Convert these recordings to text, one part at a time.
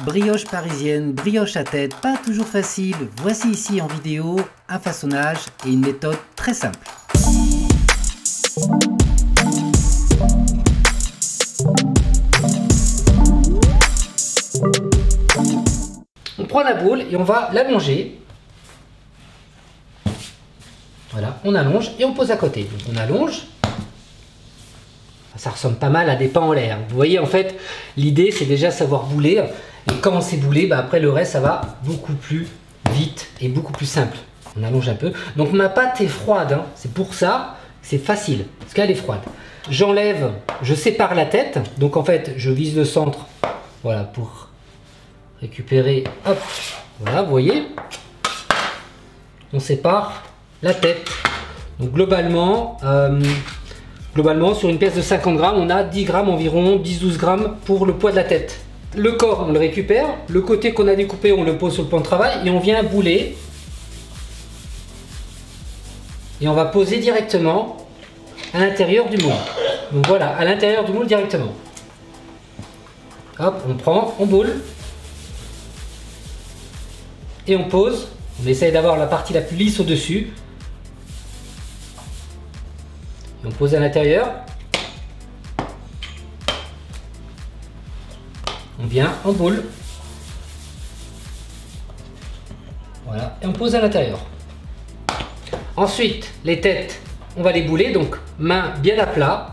Brioche parisienne, brioche à tête, pas toujours facile. Voici ici en vidéo un façonnage et une méthode très simple. On prend la boule et on va l'allonger. Voilà, on allonge et on pose à côté. Donc on allonge. Ça ressemble pas mal à des pains en l'air. Vous voyez, en fait, l'idée c'est déjà savoir bouler. Et quand on sait bouler, après le reste ça va beaucoup plus vite et beaucoup plus simple. On allonge un peu. Donc ma pâte est froide, hein. C'est pour ça que c'est facile, parce qu'elle est froide. J'enlève, je sépare la tête. Donc en fait, je vise le centre, voilà, pour récupérer. Hop, voilà, vous voyez. On sépare la tête. Donc globalement, sur une pièce de 50 grammes, on a 10 grammes environ, 10-12 grammes pour le poids de la tête. Le corps, on le récupère. Le côté qu'on a découpé, on le pose sur le plan de travail et on vient bouler. Et on va poser directement à l'intérieur du moule. Donc voilà, à l'intérieur du moule directement. Hop, on prend, on boule. Et on pose. On essaye d'avoir la partie la plus lisse au-dessus. On pose à l'intérieur. On vient en boule. Voilà, et on pose à l'intérieur. Ensuite, les têtes, on va les bouler, donc main bien à plat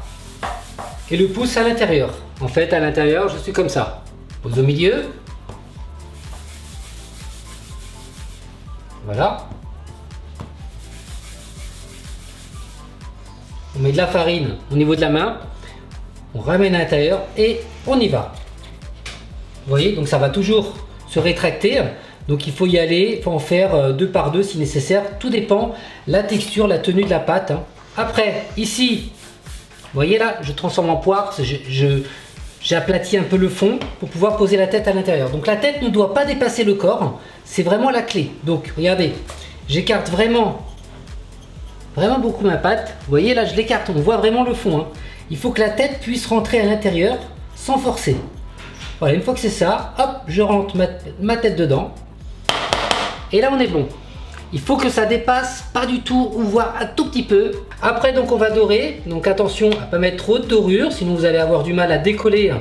et le pouce à l'intérieur. En fait, à l'intérieur, je suis comme ça. Pose au milieu. Voilà. On met de la farine au niveau de la main. On ramène à l'intérieur et on y va. Vous voyez, donc ça va toujours se rétracter. Donc il faut y aller, il faut en faire 2 par 2 si nécessaire. Tout dépend la texture, la tenue de la pâte. Après, ici, vous voyez là, je transforme en poire. J'aplatis un peu le fond pour pouvoir poser la tête à l'intérieur. Donc la tête ne doit pas dépasser le corps. C'est vraiment la clé. Donc regardez, j'écarte vraiment beaucoup ma pâte. Vous voyez là, je l'écarte, on voit vraiment le fond. Il faut que la tête puisse rentrer à l'intérieur sans forcer. Voilà, une fois que c'est ça, hop, je rentre ma tête dedans. Et là, on est bon. Il faut que ça dépasse pas du tout, ou voire un tout petit peu. Après, donc, on va dorer. Donc, attention à ne pas mettre trop de dorure, sinon vous allez avoir du mal à décoller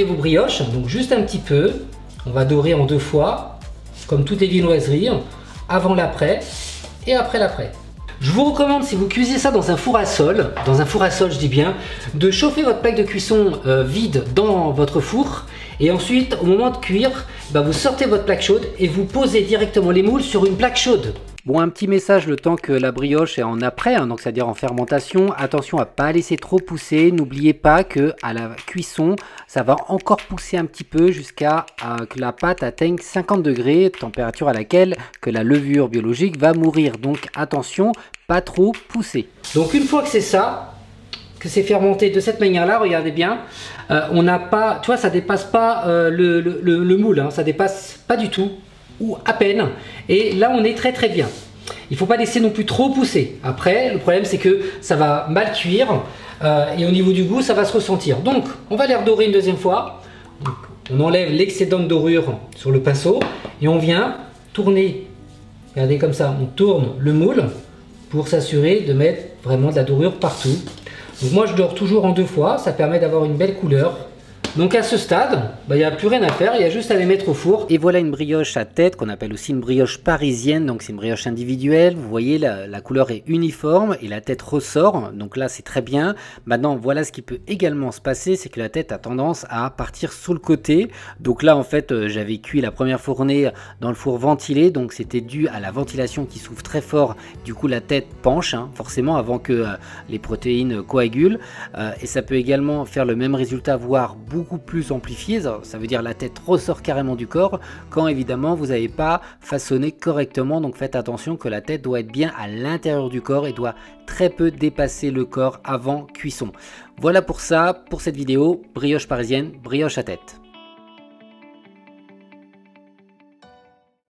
vos brioches. Donc, juste un petit peu. On va dorer en 2 fois, comme toutes les viennoiseries, avant l'après et après l'après. Je vous recommande, si vous cuisez ça dans un four à sol, je dis bien, de chauffer votre plaque de cuisson vide dans votre four. Et ensuite, au moment de cuire, vous sortez votre plaque chaude et vous posez directement les moules sur une plaque chaude. Bon, un petit message le temps que la brioche est en après, donc c'est-à-dire en fermentation. Attention à ne pas laisser trop pousser. N'oubliez pas que à la cuisson, ça va encore pousser un petit peu jusqu'à que la pâte atteigne 50 degrés, température à laquelle que la levure biologique va mourir. Donc attention, pas trop pousser. Donc une fois que c'est ça, que c'est fermenté de cette manière-là, regardez bien, on n'a pas, tu vois, ça dépasse pas le moule, ça dépasse pas du tout, ou à peine. Et là, on est très très bien. Il ne faut pas laisser non plus trop pousser. Après, le problème, c'est que ça va mal cuire et au niveau du goût, ça va se ressentir. Donc, on va les redorer une deuxième fois. Donc, on enlève l'excédent de dorure sur le pinceau et on vient tourner. Regardez comme ça, on tourne le moule pour s'assurer de mettre vraiment de la dorure partout. Donc moi, je dore toujours en 2 fois. Ça permet d'avoir une belle couleur. Donc à ce stade, il n'y a plus rien à faire, il y a juste à les mettre au four. Et voilà une brioche à tête qu'on appelle aussi une brioche parisienne, donc c'est une brioche individuelle. Vous voyez, la couleur est uniforme et la tête ressort, donc là c'est très bien. Maintenant, voilà ce qui peut également se passer, c'est que la tête a tendance à partir sur le côté. Donc là en fait, j'avais cuit la première fournée dans le four ventilé, donc c'était dû à la ventilation qui souffle très fort. Du coup la tête penche, forcément, avant que les protéines coagulent. Et ça peut également faire le même résultat, voire beaucoup plus amplifié, ça veut dire la tête ressort carrément du corps quand évidemment vous n'avez pas façonné correctement. Donc faites attention que la tête doit être bien à l'intérieur du corps et doit très peu dépasser le corps avant cuisson. Voilà pour ça, pour cette vidéo, brioche parisienne, brioche à tête.